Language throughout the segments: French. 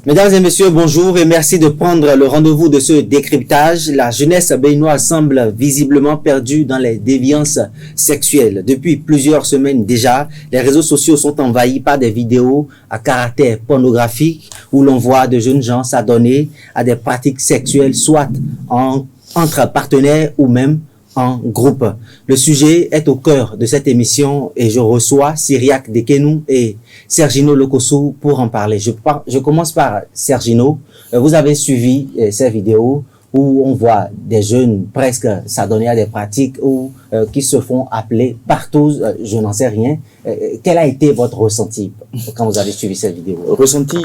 Mesdames et messieurs, bonjour et merci de prendre le rendez-vous de ce décryptage. La jeunesse béninoise semble visiblement perdue dans les déviances sexuelles. Depuis plusieurs semaines déjà, les réseaux sociaux sont envahis par des vidéos à caractère pornographique où l'on voit de jeunes gens s'adonner à des pratiques sexuelles, soit entre partenaires ou même en groupe. Le sujet est au cœur de cette émission et je reçois Cyriaque Dekenou et Sergino Lokosso pour en parler. Je commence par Sergino. Vous avez suivi ces vidéos où on voit des jeunes presque s'adonner à des pratiques ou qui se font appeler partout, je n'en sais rien. Quel a été votre ressenti quand vous avez suivi cette vidéo? Ressenti,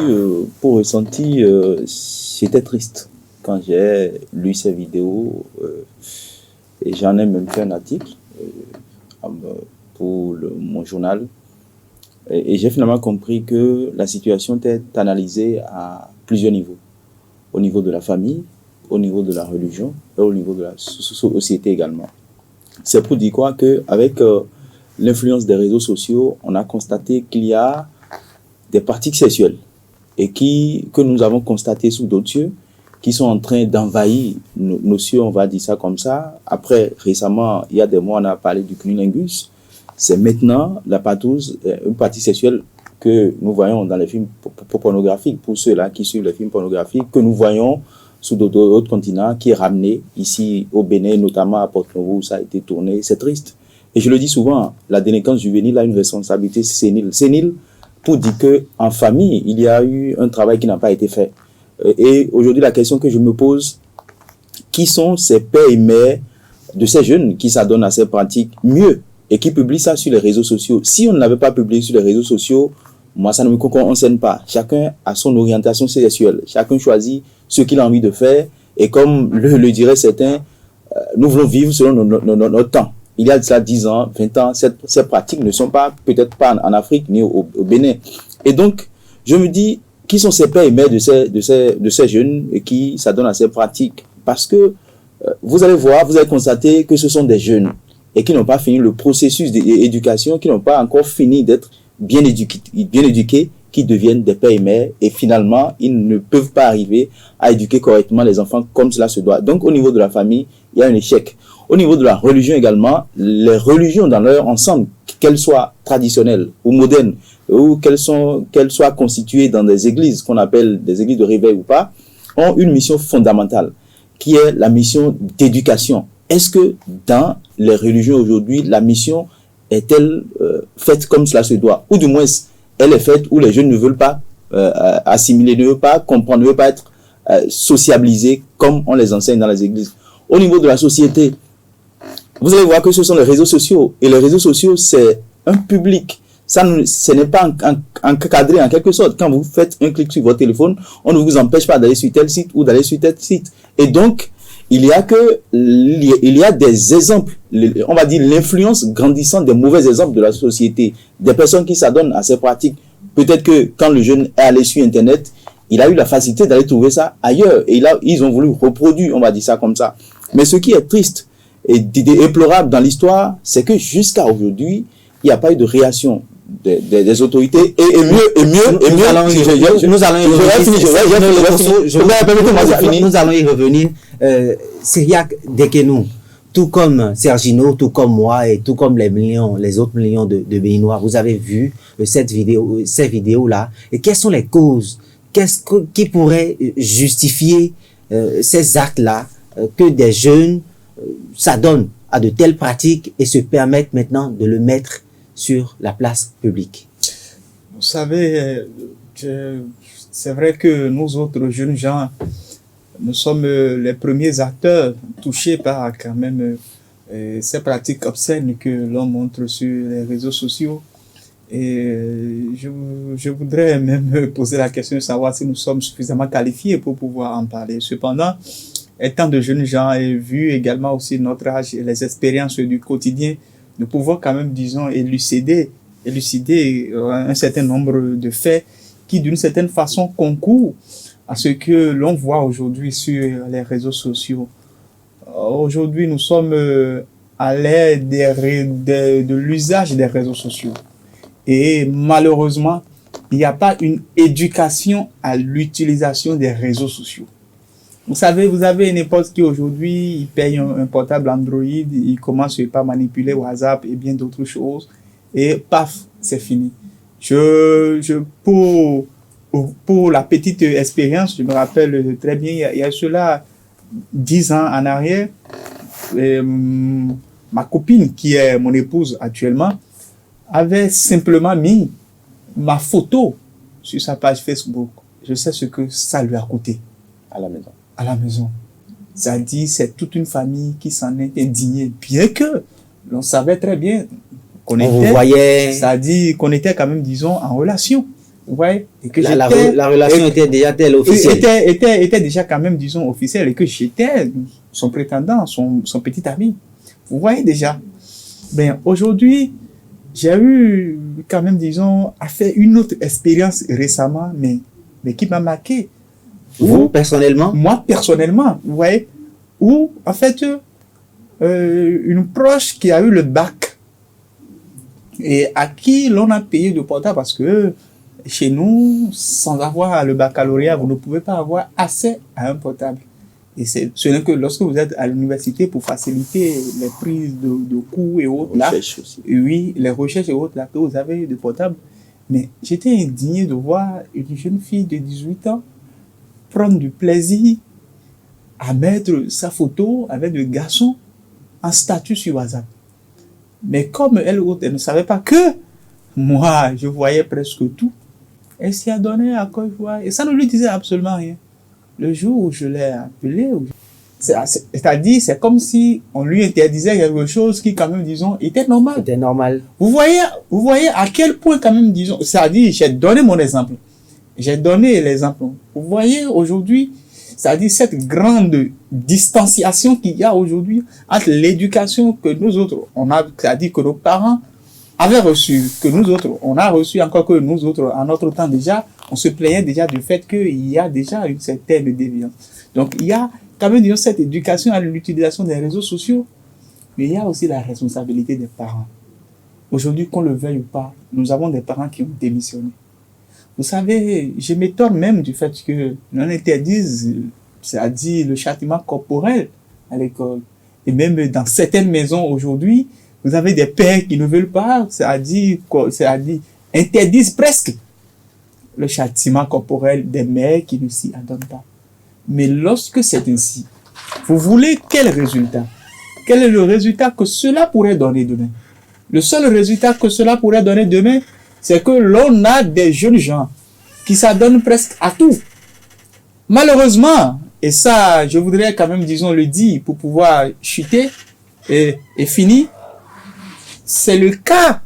c'était triste quand j'ai lu ces vidéos. Et j'en ai même fait un article pour mon journal. Et j'ai finalement compris que la situation était analysée à plusieurs niveaux. Au niveau de la famille, au niveau de la religion et au niveau de la société également. C'est pour dire quoi? Qu'avec l'influence des réseaux sociaux, on a constaté qu'il y a des pratiques sexuelles et que nous avons constatées sous d'autres yeux, qui sont en train d'envahir nos cieux, on va dire ça comme ça. Après, récemment, il y a des mois, on a parlé du cunnilingus. C'est maintenant la partouze, une pratique sexuelle que nous voyons dans les films pornographiques, pour ceux-là qui suivent les films pornographiques, que nous voyons sous d'autres continents, qui est ramené ici au Bénin, notamment à Porto-Novo, où ça a été tourné. C'est triste. Et je le dis souvent, la délinquance juvénile a une responsabilité sénile. Sénile pour dire qu'en famille, il y a eu un travail qui n'a pas été fait. Et aujourd'hui, la question que je me pose, qui sont ces pères et mères de ces jeunes qui s'adonnent à ces pratiques mieux et qui publient ça sur les réseaux sociaux? Si on ne l'avait pas publié sur les réseaux sociaux, moi, ça ne me concerne pas. Chacun a son orientation sexuelle. Chacun choisit ce qu'il a envie de faire. Et comme le diraient certains, nous voulons vivre selon notre temps. Il y a de ça 10 ans, 20 ans, ces pratiques ne sont pas, peut-être pas en Afrique ni au Bénin. Et donc, je me dis, qui sont ces pères et mères de ces jeunes qui s'adonnent à ces pratiques? Parce que vous allez voir, vous allez constater que ce sont des jeunes et qui n'ont pas fini le processus d'éducation, qui n'ont pas encore fini d'être bien éduqués, qui deviennent des pères et mères et finalement, ils ne peuvent pas arriver à éduquer correctement les enfants comme cela se doit. Donc, au niveau de la famille, il y a un échec. Au niveau de la religion également, les religions dans leur ensemble, qu'elles soient traditionnelles ou modernes, ou qu'elles soient constituées dans des églises qu'on appelle des églises de réveil ou pas, ont une mission fondamentale, qui est la mission d'éducation. Est-ce que dans les religions aujourd'hui, la mission est-elle faite comme cela se doit? Ou du moins, elle est faite où les jeunes ne veulent pas assimiler, ne veulent pas comprendre, ne veulent pas être sociabilisés comme on les enseigne dans les églises. Au niveau de la société, vous allez voir que ce sont les réseaux sociaux. Et les réseaux sociaux, c'est un public. Ce n'est pas encadré en quelque sorte. Quand vous faites un clic sur votre téléphone, on ne vous empêche pas d'aller sur tel site ou d'aller sur tel site. Et donc, il y a des exemples, on va dire l'influence grandissante des mauvais exemples de la société, des personnes qui s'adonnent à ces pratiques. Peut-être que quand le jeune est allé sur Internet, il a eu la facilité d'aller trouver ça ailleurs. Et là, ils ont voulu reproduire, on va dire ça comme ça. Mais ce qui est triste et déplorable dans l'histoire, c'est que jusqu'à aujourd'hui, il n'y a pas eu de réaction des autorités et mieux. Nous allons y revenir. Cyriaque Dekenou, tout comme Sergino, tout comme moi et tout comme les autres millions de Béninois, vous avez vu ces vidéos-là. Et quelles sont les causes? Qui pourrait justifier ces actes-là que des jeunes s'adonnent à de telles pratiques et se permettent maintenant de le mettre sur la place publique? Vous savez, c'est vrai que nous autres jeunes gens, nous sommes les premiers acteurs touchés par quand même ces pratiques obscènes que l'on montre sur les réseaux sociaux. Et je voudrais même poser la question de savoir si nous sommes suffisamment qualifiés pour pouvoir en parler. Cependant, étant de jeunes gens et vu également aussi notre âge et les expériences du quotidien, nous pouvons quand même, disons, élucider un certain nombre de faits qui, d'une certaine façon, concourent à ce que l'on voit aujourd'hui sur les réseaux sociaux. Aujourd'hui, nous sommes à l'ère de l'usage des réseaux sociaux. Et malheureusement, il n'y a pas une éducation à l'utilisation des réseaux sociaux. Vous savez, vous avez une époque qui aujourd'hui, il paye un portable Android, il commence par manipuler WhatsApp et bien d'autres choses, et paf, c'est fini. Pour la petite expérience, je me rappelle très bien, il y a cela 10 ans en arrière, ma copine, qui est mon épouse actuellement, avait simplement mis ma photo sur sa page Facebook. Je sais ce que ça lui a coûté. À la maison. À la maison. Ça dit, c'est toute une famille qui s'en est indignée, bien que l'on savait très bien qu'on était, ça dit qu'on était quand même, disons, en relation. Ouais, et que la relation était déjà telle officielle. Était déjà quand même, disons, officielle, et que j'étais son prétendant, son petit ami. Vous voyez déjà. Ben, aujourd'hui, j'ai eu quand même, disons, à faire une autre expérience récemment, mais qui m'a marqué. Vous, personnellement? Moi, personnellement, vous voyez, où, en fait, une proche qui a eu le bac, et à qui l'on a payé le portable, parce que chez nous, sans avoir le baccalauréat, vous ne pouvez pas avoir accès à un portable. Et ce n'est que lorsque vous êtes à l'université pour faciliter les prises de cours et autres, là, oui, les recherches et autres, là, que vous avez de portable. Mais j'étais indigné de voir une jeune fille de 18 ans prendre du plaisir à mettre sa photo avec des garçons en statut sur WhatsApp. Mais comme elle ne savait pas que moi, je voyais presque tout, elle s'y a donné à quoi je vois. Et ça ne lui disait absolument rien. Le jour où je l'ai appelé, c'est-à-dire, c'est comme si on lui interdisait quelque chose qui, quand même, disons, était normal. C'était normal. Vous voyez à quel point, quand même, disons, c'est-à-dire, j'ai donné mon exemple. J'ai donné l'exemple. Vous voyez aujourd'hui, c'est-à-dire cette grande distanciation qu'il y a aujourd'hui entre l'éducation que nous autres, on a, c'est-à-dire que nos parents avaient reçu, que nous autres, on a reçu, encore que nous autres, en notre temps déjà, on se plaignait déjà du fait qu'il y a déjà une certaine déviance. Donc, il y a quand même, disons, cette éducation à l'utilisation des réseaux sociaux, mais il y a aussi la responsabilité des parents. Aujourd'hui, qu'on le veuille ou pas, nous avons des parents qui ont démissionné. Vous savez, je m'étonne même du fait que l'on interdise, c'est-à-dire le châtiment corporel à l'école. Et même dans certaines maisons aujourd'hui, vous avez des pères qui ne veulent pas, c'est-à-dire interdisent presque le châtiment corporel des mères qui ne s'y adonnent pas. Mais lorsque c'est ainsi, vous voulez quel résultat? Quel est le résultat que cela pourrait donner demain? Le seul résultat que cela pourrait donner demain, c'est que l'on a des jeunes gens qui s'adonnent presque à tout. Malheureusement, et ça, je voudrais quand même, disons, le dire pour pouvoir chuter et finir, c'est le cas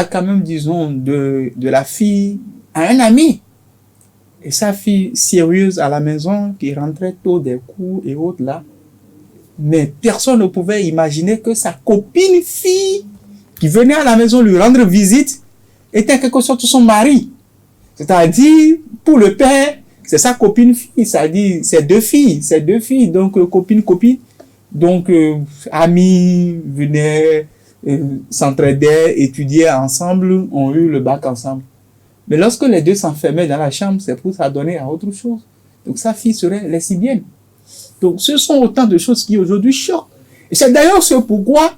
quand même, disons, de la fille à un ami. Et sa fille sérieuse à la maison, qui rentrait tôt des cours et autres là. Mais personne ne pouvait imaginer que sa copine fille, qui venait à la maison lui rendre visite, était en quelque sorte son mari. C'est-à-dire, pour le père, c'est sa copine fille, c'est-à-dire, c'est deux filles, donc copine. Donc, amis venaient, s'entraidaient, étudiaient ensemble, ont eu le bac ensemble. Mais lorsque les deux s'enfermaient dans la chambre, c'est pour s'adonner à autre chose. Donc, sa fille serait lesbienne. Donc, ce sont autant de choses qui aujourd'hui choquent. Et c'est d'ailleurs ce pourquoi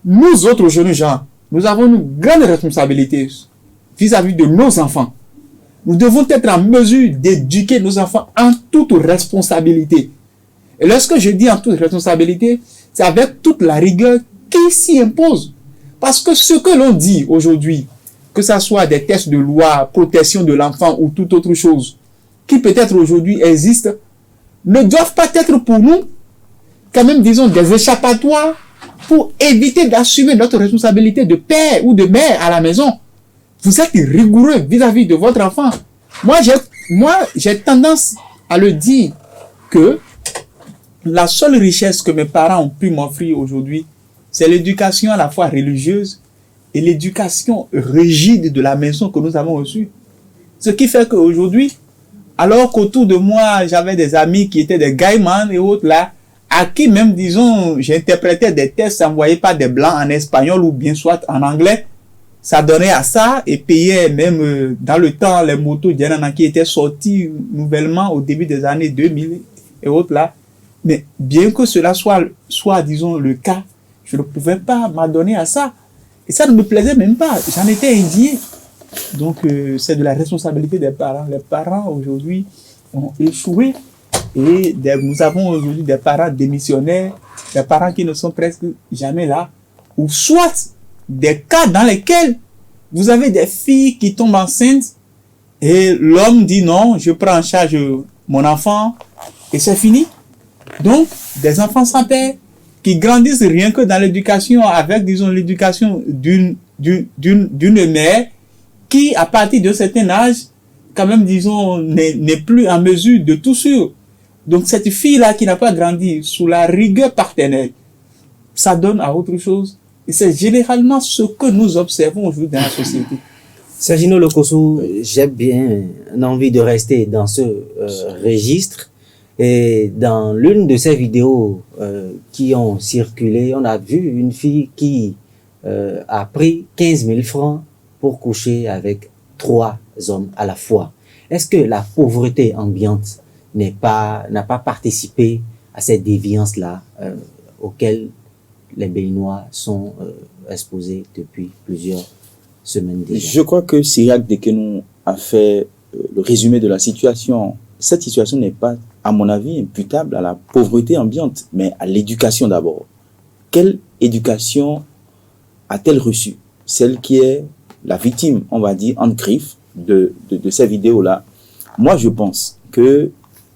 nous autres jeunes gens, nous avons une grande responsabilité vis-à-vis de nos enfants. Nous devons être en mesure d'éduquer nos enfants en toute responsabilité. Et lorsque je dis en toute responsabilité, c'est avec toute la rigueur qui s'y impose. Parce que ce que l'on dit aujourd'hui, que ce soit des textes de loi, protection de l'enfant ou toute autre chose, qui peut-être aujourd'hui existent, ne doivent pas être pour nous, quand même, disons, des échappatoires pour éviter d'assumer notre responsabilité de père ou de mère à la maison. Vous êtes rigoureux vis-à-vis de votre enfant. Moi, j'ai tendance à le dire que la seule richesse que mes parents ont pu m'offrir aujourd'hui, c'est l'éducation à la fois religieuse et l'éducation rigide de la maison que nous avons reçue. Ce qui fait qu'aujourd'hui, alors qu'autour de moi, j'avais des amis qui étaient des gaïmans et autres là, à qui même, disons, j'interprétais des textes envoyés par des blancs en espagnol ou bien soit en anglais, s'adonnaient à ça et payaient même dans le temps les motos Djanana qui étaient sorties nouvellement au début des années 2000 et autres là. Mais bien que cela soit disons, le cas, je ne pouvais pas m'adonner à ça. Et ça ne me plaisait même pas. J'en étais indigné. Donc, c'est de la responsabilité des parents. Les parents, aujourd'hui, ont échoué. Et nous avons aujourd'hui des parents démissionnaires, des parents qui ne sont presque jamais là. Ou soit des cas dans lesquels vous avez des filles qui tombent enceintes et l'homme dit non, je prends en charge mon enfant et c'est fini. Donc, des enfants sans père qui grandissent rien que dans l'éducation avec, disons, l'éducation d'une mère qui, à partir d'un certain âge, quand même, disons, n'est plus en mesure de tout suivre. Donc, cette fille-là qui n'a pas grandi sous la rigueur paternelle, ça donne à autre chose. Et c'est généralement ce que nous observons aujourd'hui dans la société. Sergino Lokossou, j'ai bien envie de rester dans ce registre. Et dans l'une de ces vidéos qui ont circulé, on a vu une fille qui a pris 15 000 francs pour coucher avec 3 hommes à la fois. Est-ce que la pauvreté ambiante n'a pas participé à cette déviance-là auquel les Béninois sont exposés depuis plusieurs semaines déjà? Je crois que Cyriaque Dekenou a fait le résumé de la situation. Cette situation n'est pas, à mon avis, imputable à la pauvreté ambiante, mais à l'éducation d'abord. Quelle éducation a-t-elle reçue? Celle qui est la victime, on va dire, en griffe de ces vidéos-là. Moi, je pense que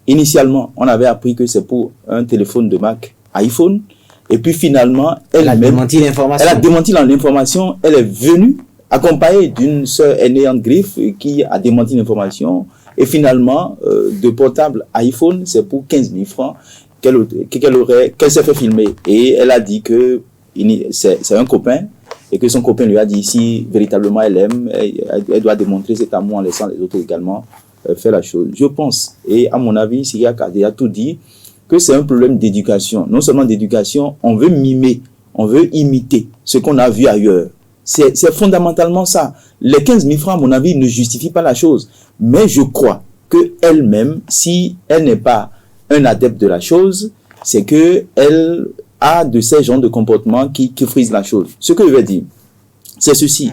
initialement, on avait appris que c'est pour un téléphone de marque iPhone, et puis finalement, elle a démenti l'information. Elle est venue accompagnée d'une sœur aînée en griffe qui a démenti l'information. Et finalement, de portable iPhone, c'est pour 15 000 francs qu'elle s'est fait filmer. Et elle a dit que c'est un copain et que son copain lui a dit si véritablement elle aime, elle doit démontrer cet amour en laissant les autres également faire la chose. Je pense, et à mon avis, Cyriaque a déjà tout dit, que c'est un problème d'éducation. Non seulement d'éducation, on veut mimer, on veut imiter ce qu'on a vu ailleurs. C'est fondamentalement ça. Les 15 000 francs, à mon avis, ne justifient pas la chose. Mais je crois qu'elle-même, si elle n'est pas un adepte de la chose, c'est qu'elle a de ces genres de comportements qui frisent la chose. Ce que je vais dire, c'est ceci.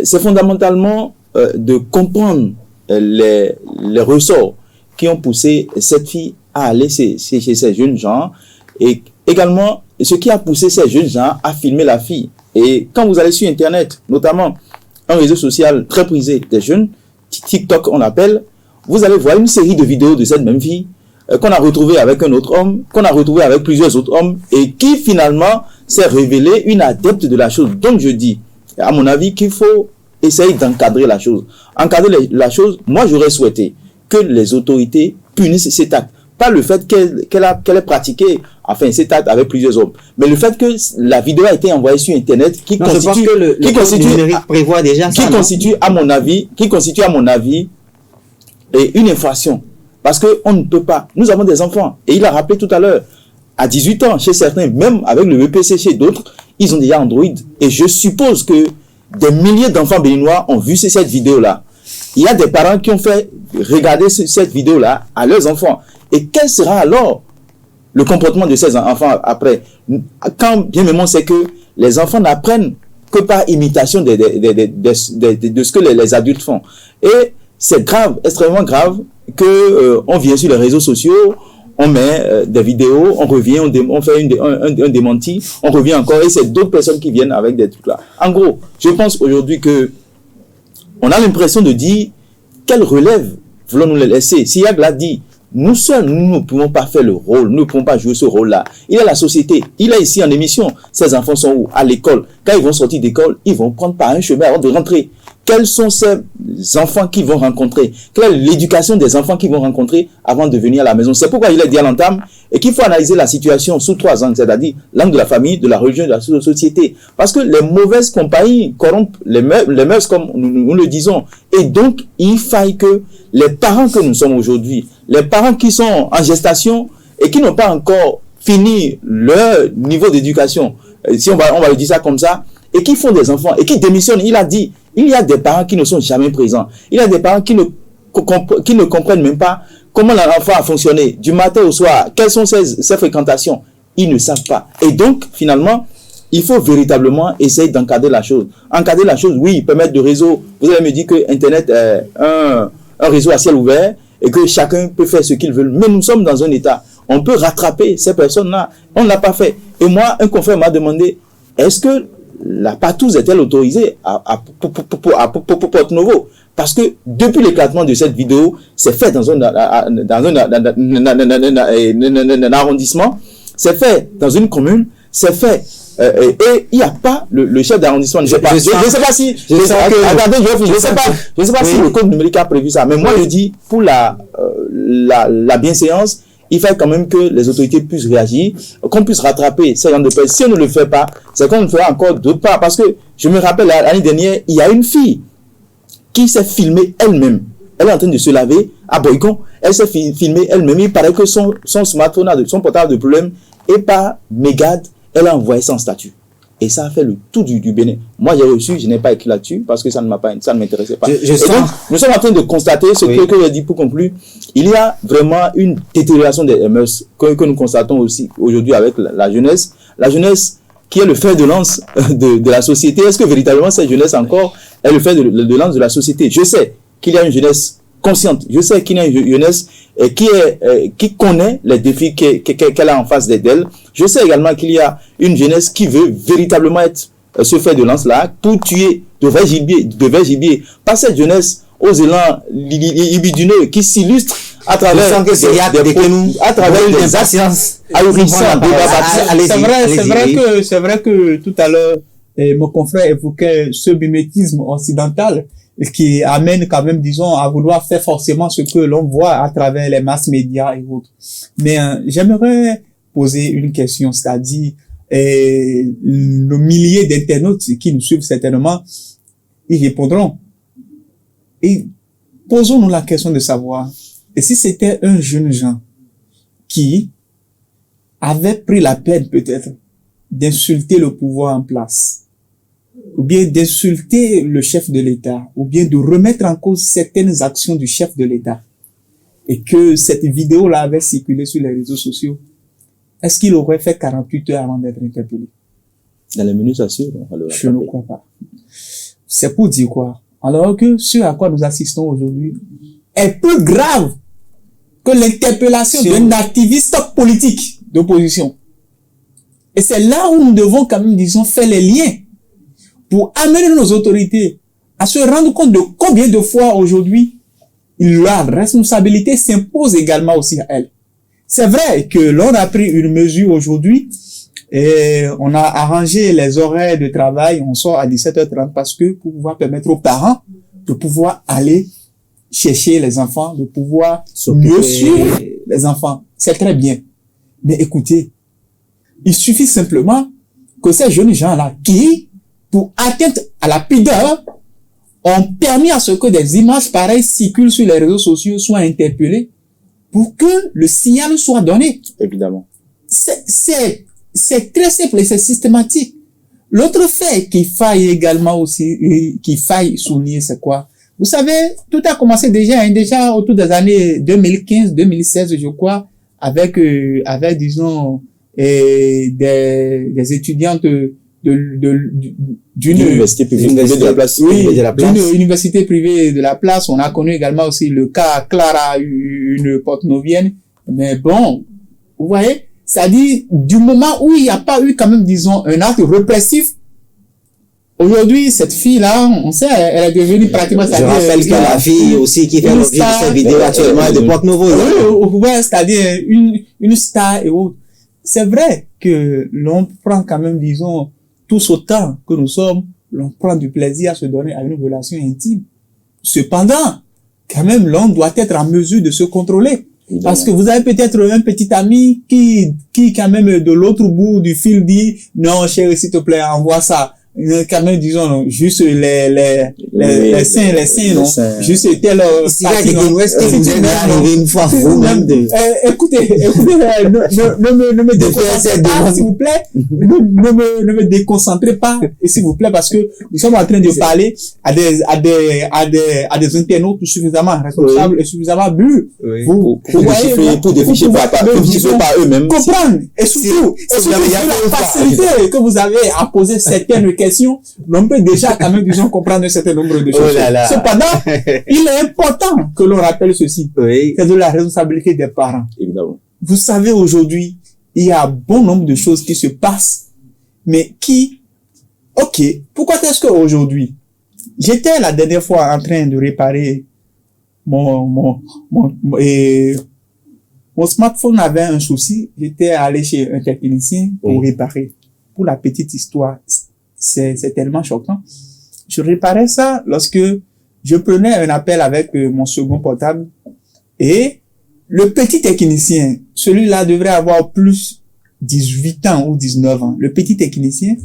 C'est fondamentalement de comprendre les ressorts qui ont poussé cette fille à aller chez ces jeunes gens et également ce qui a poussé ces jeunes gens à filmer la fille. Et quand vous allez sur Internet, notamment un réseau social très prisé des jeunes, TikTok on l'appelle, vous allez voir une série de vidéos de cette même fille qu'on a retrouvée avec un autre homme, qu'on a retrouvée avec plusieurs autres hommes et qui finalement s'est révélée une adepte de la chose. Donc je dis, à mon avis, qu'il faut essayer d'encadrer la chose. Encadrer la chose, moi j'aurais souhaité que les autorités punissent cet acte. Pas le fait qu'elle ait pratiqué cet acte avec plusieurs hommes, mais le fait que la vidéo a été envoyée sur Internet qui constitue à mon avis une infraction. Parce que on ne peut pas. Nous avons des enfants. Et il a rappelé tout à l'heure, à 18 ans, chez certains, même avec le VPC chez d'autres, ils ont déjà Android. Et je suppose que des milliers d'enfants béninois ont vu cette vidéo-là. Il y a des parents qui ont fait regarder cette vidéo-là à leurs enfants. Et quel sera alors le comportement de ces enfants après? Quand bien même on sait que les enfants n'apprennent que par imitation de ce que les adultes font. Et c'est grave, extrêmement grave, que on vient sur les réseaux sociaux, on met des vidéos, on revient, on fait un démenti, on revient encore, et c'est d'autres personnes qui viennent avec des trucs là. En gros, je pense aujourd'hui que on a l'impression de dire quelle relève voulons-nous les laisser. Cyriaque l'a dit, nous seuls, nous ne pouvons pas faire le rôle, nous ne pouvons pas jouer ce rôle-là. Il est la société, il est ici en émission. Ces enfants sont où? À l'école. Quand ils vont sortir d'école, ils vont prendre par un chemin avant de rentrer. Quels sont ces enfants qu'ils vont rencontrer? Quelle est l'éducation des enfants qu'ils vont rencontrer avant de venir à la maison? C'est pourquoi il est dit à l'entame et qu'il faut analyser la situation sous 3 angles, c'est-à-dire l'angle de la famille, de la religion, de la société. Parce que les mauvaises compagnies corrompent les mœurs comme nous le disons. Et donc, il faille que les parents que nous sommes aujourd'hui, les parents qui sont en gestation et qui n'ont pas encore fini leur niveau d'éducation, si on va le dire ça comme ça, et qui font des enfants et qui démissionnent. Il a dit, il y a des parents qui ne sont jamais présents. Il y a des parents qui ne comprennent même pas comment l'enfant a fonctionné du matin au soir. Quelles sont ses fréquentations? Ils ne savent pas. Et donc, finalement, il faut véritablement essayer d'encadrer la chose. Encadrer la chose, oui, permettre de réseau. Vous allez me dire que Internet est un réseau à ciel ouvert et que chacun peut faire ce qu'il veut. Mais nous sommes dans un état. On peut rattraper ces personnes-là. On ne l'a pas fait. Et moi, un confrère m'a demandé, est-ce que la partouze est-elle autorisée pour Porto Novo? Parce que depuis l'éclatement de cette vidéo, c'est fait dans un arrondissement, c'est fait dans une commune, c'est fait et il n'y a pas le chef d'arrondissement. Je ne sais pas si le code numérique a prévu ça, mais moi je dis pour la bienséance, il faut quand même que les autorités puissent réagir, qu'on puisse rattraper ces gens de paix. Si on ne le fait pas, c'est qu'on le fera encore d'autres pas. Parce que je me rappelle l'année dernière, il y a une fille qui s'est filmée elle-même. Elle est en train de se laver à Boycon. Elle s'est filmée elle-même. Il paraît que son smartphone, son portable de problème, et par mégarde, elle a envoyé ça en statut. Et ça a fait le tout du Bénin. Moi, j'ai reçu, je n'ai pas écrit là-dessus parce que ça ne m'intéressait pas. Et donc, nous sommes en train de constater ce que je dis pour conclure. Il y a vraiment une détérioration des mœurs que nous constatons aussi aujourd'hui avec la jeunesse. La jeunesse qui est le fer de lance de la société. Est-ce que véritablement cette jeunesse encore est le fer de lance de la société? Je sais qu'il y a une jeunesse consciente. Je sais qu'il y a une jeunesse qui connaît les défis qu'elle a en face d'elle. Je sais également qu'il y a une jeunesse qui veut véritablement être ce fer de lance-là pour tuer de vrais gibiers. Pas cette jeunesse aux élans libidineux qui s'illustre à travers des actions ahurissants. C'est vrai que tout à l'heure, mon confrère évoquait ce mimétisme occidental qui amène quand même, disons, à vouloir faire forcément ce que l'on voit à travers les masses médias et autres. Mais j'aimerais poser une question, c'est-à-dire nos milliers d'internautes qui nous suivent certainement, ils répondront. Et posons-nous la question de savoir, et si c'était un jeune gens qui avait pris la peine peut-être d'insulter le pouvoir en place, ou bien d'insulter le chef de l'État, ou bien de remettre en cause certaines actions du chef de l'État, et que cette vidéo-là avait circulé sur les réseaux sociaux, est-ce qu'il aurait fait 48 heures avant d'être interpellé? Dans les minutes à suivre, je ne crois pas. C'est pour dire quoi? Alors que ce à quoi nous assistons aujourd'hui est plus grave que l'interpellation d'un activiste politique d'opposition. Et c'est là où nous devons quand même, disons, faire les liens pour amener nos autorités à se rendre compte de combien de fois aujourd'hui la responsabilité s'impose également aussi à elles. C'est vrai que l'on a pris une mesure aujourd'hui et on a arrangé les horaires de travail, on sort à 17h30 parce que pour pouvoir permettre aux parents de pouvoir aller chercher les enfants, de pouvoir mieux suivre les enfants. C'est très bien. Mais écoutez, il suffit simplement que ces jeunes gens-là qui, pour atteindre à la pudeur, ont permis à ce que des images pareilles circulent sur les réseaux sociaux, soient interpellées, pour que le signal soit donné. Évidemment. C'est très simple et c'est systématique. L'autre fait qu'il faille également aussi, qu'il faille souligner, c'est quoi? Vous savez, tout a commencé déjà autour des années 2015, 2016, je crois, avec disons, des étudiantes d'une université privée de la place. Oui, d'une université privée de la place. On a connu également aussi le cas Clara, une porte-novienne. Mais bon, vous voyez, ça dit, du moment où il n'y a pas eu quand même, disons, un acte répressif, aujourd'hui, cette fille-là, on sait, elle est devenue pratiquement... Je rappelle que la fille aussi qui fait l'objet de cette vidéo actuellement est de Porto Novo. Ouais, c'est-à-dire une star et autres. C'est vrai que l'on prend quand même, disons, tous autant que nous sommes, l'on prend du plaisir à se donner à une relation intime. Cependant, quand même, l'on doit être en mesure de se contrôler. Parce que vous avez peut-être un petit ami qui quand même de l'autre bout du fil dit, non, chérie, s'il te plaît, envoie ça. quand même, disons, juste les seins, non? Juste tel, est-ce que vous êtes arrivé une fois, vous-même, écoutez, ne me déconcentrez pas, s'il vous plaît. Ne me déconcentrez pas, s'il vous plaît, parce que nous sommes en train de parler à des internautes suffisamment responsables et suffisamment mûrs. Pour déficher pas eux-mêmes. Comprendre. Et surtout, la facilité que vous avez à poser certaines questions, l'on peut déjà quand même, disons, comprendre un certain nombre de choses. Cependant, il est important que l'on rappelle ceci. Oui. C'est de la responsabilité des parents. Évidemment. Vous savez, aujourd'hui, il y a bon nombre de choses qui se passent, mais pourquoi est-ce qu'aujourd'hui, j'étais la dernière fois en train de réparer mon smartphone avait un souci, j'étais allé chez un technicien pour réparer. Pour la petite histoire, c'est tellement choquant. Je réparais ça lorsque je prenais un appel avec mon second portable et le petit technicien, celui-là devrait avoir plus 18 ans ou 19 ans. Le petit technicien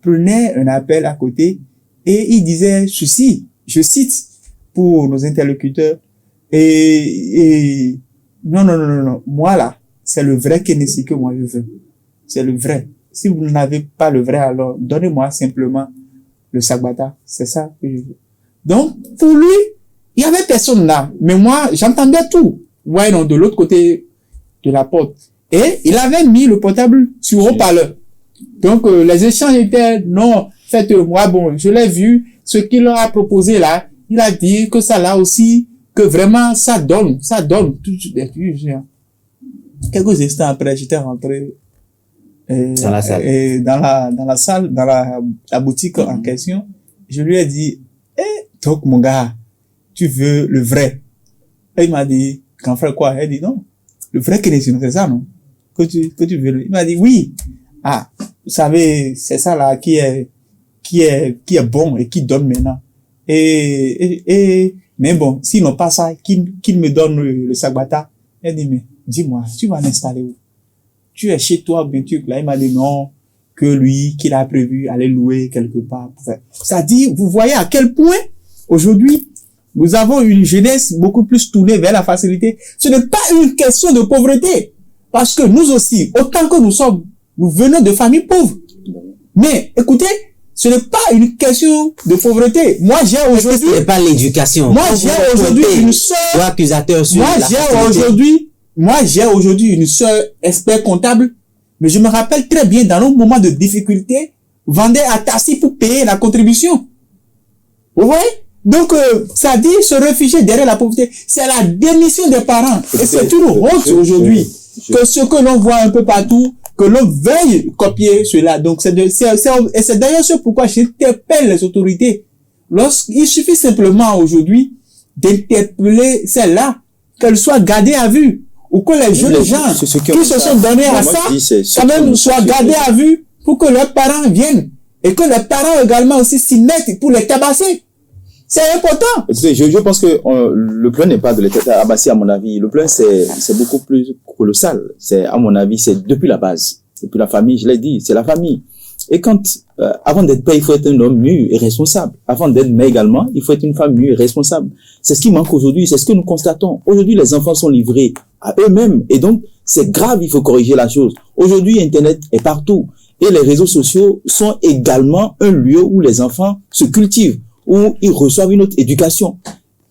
prenait un appel à côté et il disait ceci, je cite pour nos interlocuteurs, et non, moi là, c'est le vrai Kenissi que moi je veux. C'est le vrai. Si vous n'avez pas le vrai, alors donnez-moi simplement le Sagbata. C'est ça que je veux. Donc, pour lui, il y avait personne là. Mais moi, j'entendais tout. Ouais, non, de l'autre côté de la porte. Et il avait mis le portable sur haut-parleur. Donc, les échanges étaient, non, faites-moi, bon, je l'ai vu, ce qu'il a proposé là, il a dit que ça là aussi, que vraiment, ça donne tout de suite. Quelques instants après, j'étais rentré dans la salle. Dans la boutique en question. Je lui ai dit, donc, mon gars, tu veux le vrai? Et il m'a dit, grand frère, quoi? Il a dit, non. Le vrai Kenissi, c'est ça, non? Que tu veux. Il m'a dit, oui. Ah, vous savez, c'est ça, là, qui est bon et qui donne maintenant. Mais bon, s'ils n'ont pas ça, qu'ils me donnent le Sagbata. Il a dit, mais, dis-moi, tu vas l'installer où? Tu es chez toi, bien sûr. Là, il m'a dit non, que lui, qu'il a prévu aller louer quelque part. Ça dit, vous voyez à quel point, aujourd'hui, nous avons une jeunesse beaucoup plus tournée vers la facilité. Ce n'est pas une question de pauvreté. Parce que nous aussi, autant que nous venons de familles pauvres. Mais, écoutez, ce n'est pas une question de pauvreté. Moi, j'ai aujourd'hui... Ce n'est pas l'éducation. Moi, j'ai aujourd'hui une sœur... accusateur sur Moi, j'ai aujourd'hui une sœur expert comptable, mais je me rappelle très bien, dans nos moments de difficulté, vendait à Tassi pour payer la contribution. Vous voyez? Donc, ça dit se réfugier derrière la pauvreté. C'est la démission des parents. Et c'est une honte aujourd'hui que ce que l'on voit un peu partout, que l'on veuille copier cela. Donc, c'est d'ailleurs ce pourquoi j'interpelle les autorités. Il suffit simplement aujourd'hui d'interpeller celles-là, qu'elles soient gardées à vue. Ou que les jeunes gens qui se sont donnés à ça, quand même, soient gardés à vue pour que leurs parents viennent. Et que les parents également aussi s'y mettent pour les tabasser. C'est important. Je pense que le plan n'est pas de les tabasser, à mon avis. Le plan, c'est beaucoup plus colossal. À mon avis, c'est depuis la base. Depuis la famille, je l'ai dit, c'est la famille. Et avant d'être père, il faut être un homme mûr et responsable. Avant d'être mère également, il faut être une femme mûre et responsable. C'est ce qui manque aujourd'hui, c'est ce que nous constatons. Aujourd'hui, les enfants sont livrés à eux-mêmes. Et donc, c'est grave, il faut corriger la chose. Aujourd'hui, Internet est partout. Et les réseaux sociaux sont également un lieu où les enfants se cultivent, où ils reçoivent une autre éducation.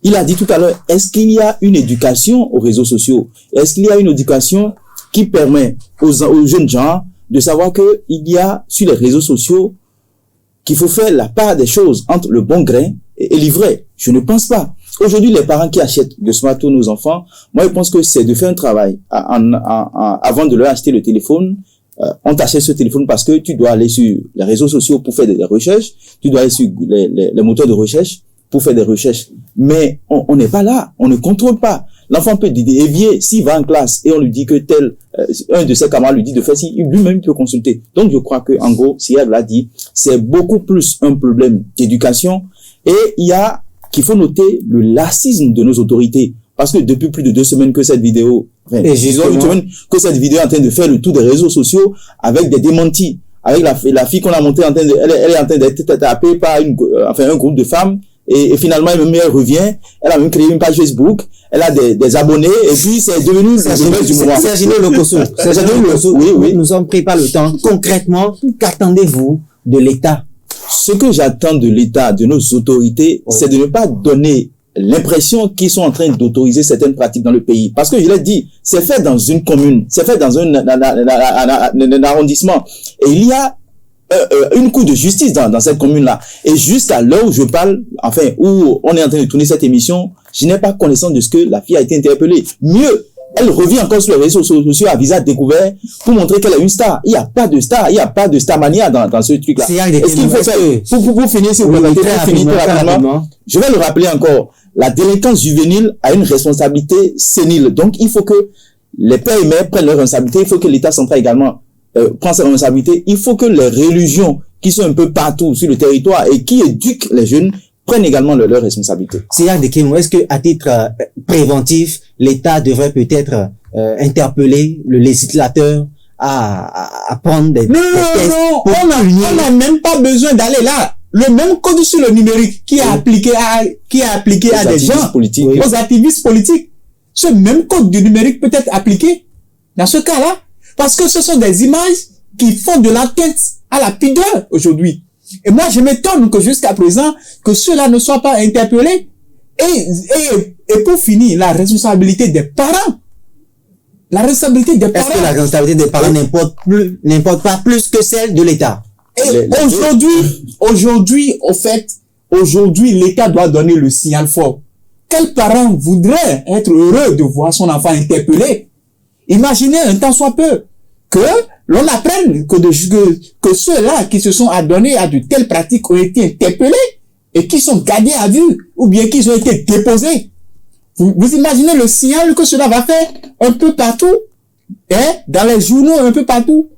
Il a dit tout à l'heure, est-ce qu'il y a une éducation aux réseaux sociaux? Est-ce qu'il y a une éducation qui permet aux jeunes gens de savoir que il y a sur les réseaux sociaux qu'il faut faire la part des choses entre le bon grain et l'ivraie? Je ne pense pas. Aujourd'hui, les parents qui achètent le smartphone aux enfants, moi, je pense que c'est de faire un travail avant de leur acheter le téléphone. On t'achète ce téléphone parce que tu dois aller sur les réseaux sociaux pour faire des recherches, tu dois aller sur les moteurs de recherche pour faire des recherches. Mais on n'est pas là, on ne contrôle pas. L'enfant peut dévier s'il va en classe et on lui dit que un de ses camarades lui dit de faire si, lui-même peut consulter. Donc je crois que en gros, Cyril l'a dit, c'est beaucoup plus un problème d'éducation et qu'il faut noter le laxisme de nos autorités. Parce que depuis plus de 2 semaines que cette vidéo, que cette vidéo est en train de faire le tour des réseaux sociaux avec des démentis, avec la fille qu'on a montrée elle est en train d'être tapée par un groupe de femmes. Et finalement, elle revient. Elle a même créé une page Facebook. Elle a des abonnés. Et puis, c'est devenu la nouvelle du moment. Sergino Lokosso. Oui. Nous sommes pris par le temps. Concrètement, qu'attendez-vous de l'État? Ce que j'attends de l'État, de nos autorités, c'est de ne pas donner l'impression qu'ils sont en train d'autoriser certaines pratiques dans le pays. Parce que je l'ai dit, c'est fait dans une commune, c'est fait dans un arrondissement. Et il y a une cour de justice dans cette commune-là. Et jusqu'à l'heure où je parle, où on est en train de tourner cette émission, je n'ai pas connaissance de ce que la fille a été interpellée. Mieux, elle revient encore sur les réseaux sociaux à visage découvert pour montrer qu'elle est une star. Il n'y a pas de star, il n'y a pas de starmania dans ce truc-là. Est-ce qu'il faut faire, pour finir, si vous permettez, rapidement, je vais le rappeler encore. La délinquance juvénile a une responsabilité sénile. Donc, il faut que les pères et mères prennent leurs responsabilités. Il faut que l'État central également prend ses responsabilités. Il faut que les religions qui sont un peu partout sur le territoire et qui éduquent les jeunes prennent également leurs responsabilités. Est-ce que, à titre préventif, l'État devrait peut-être interpeller le législateur à prendre des tests? Non, on n'a même pas besoin d'aller là. Le même code sur le numérique qui est appliqué à des gens, aux activistes politiques. Ce même code du numérique peut être appliqué dans ce cas-là. Parce que ce sont des images qui font de l'atteinte à la pudeur aujourd'hui. Et moi, je m'étonne que jusqu'à présent, que ceux-là ne soient pas interpellés. Et pour finir, la responsabilité des parents. La responsabilité des parents. Est-ce que la responsabilité des parents n'importe pas plus que celle de l'État? Et aujourd'hui, l'État doit donner le signal fort. Quel parent voudrait être heureux de voir son enfant interpellé? Imaginez un temps soit peu que l'on apprenne que ceux-là qui se sont adonnés à de telles pratiques ont été interpellés et qui sont gardés à vue ou bien qu'ils ont été déposés. Vous imaginez le signal que cela va faire un peu partout, dans les journaux un peu partout.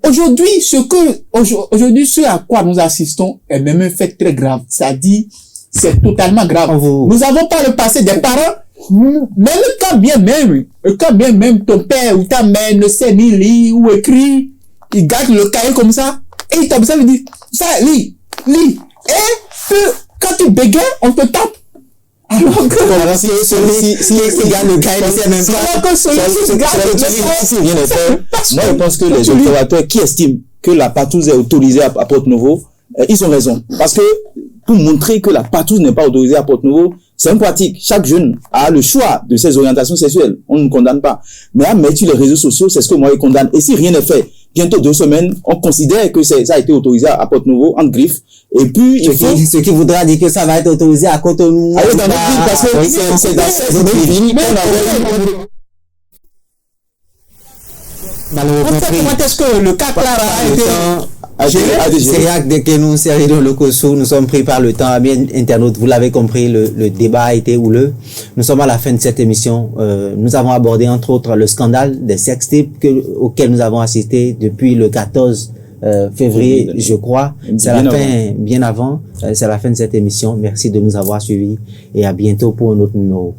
Aujourd'hui, ce à quoi nous assistons est même un fait très grave. C'est-à-dire, c'est totalement grave. Nous n'avons pas le passé des parents, mais quand bien même ton père ou ta mère ne sait ni lire ou écrire, il garde le cahier comme ça, et il t'observe et dit, ça, lis. Et quand tu bégayes, on te tape. Alors que celui qui garde le cahier ne sait même pas. Moi, je pense que les observateurs qui estiment que la partouze est autorisée à Porto-Novo, ils ont raison. Parce que pour montrer que la partouze n'est pas autorisée à Porto-Novo, c'est une pratique. Chaque jeune a le choix de ses orientations sexuelles. On ne condamne pas. Mais à mettre sur les réseaux sociaux, c'est ce que moi je condamne. Et si rien n'est fait, bientôt 2 semaines, on considère que ça a été autorisé à Porto-Novo, entre griffes. Et puis, ce qui voudra dire que ça va être autorisé à Cotonou. Ah oui, dans notre ville, parce que c'est dans cette ville qu'on avait malheureusement. Comment est-ce que le cas Clara a été Sergino Lokosso, nous sommes pris par le temps. Bien, internautes, vous l'avez compris, le débat a été houleux. Nous sommes à la fin de cette émission. Nous avons abordé, entre autres, le scandale des sextapes auquel nous avons assisté depuis le 14 février, je crois. C'est la fin, bien avant. C'est la fin de cette émission. Merci de nous avoir suivis et à bientôt pour un autre numéro.